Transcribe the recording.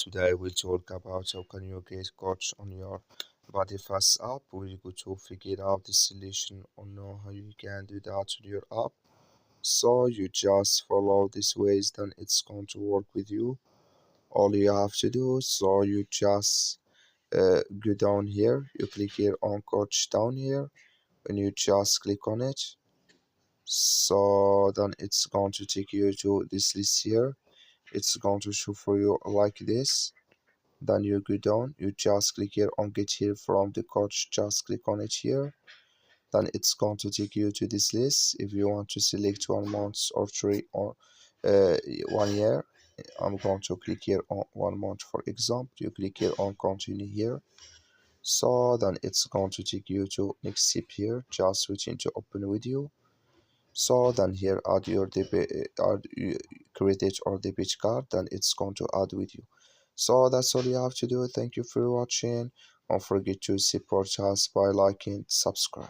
Today we'll talk about how can you get coach on your BodyFast app. We're going to figure out the solution on how you can do that on your app. So you just follow these ways, then it's going to work with you. All you have to do, so you just go down here, you click here on coach down here, and you just click on it. So then it's going to take you to this list here. It's going to show for you like this. Then you go down, you just click here on get here from the coach, just click on it here. Then it's going to take you to this list. If you want to select 1 month or 3 or 1 year, I'm going to click here on 1 month. For example, you click here on continue here. So then it's going to take you to next step here, just switching to open video. So then here add your credit or debit card, then it's going to add with you. So that's all you have to do. Thank you for watching. Don't forget to support us by liking, subscribe.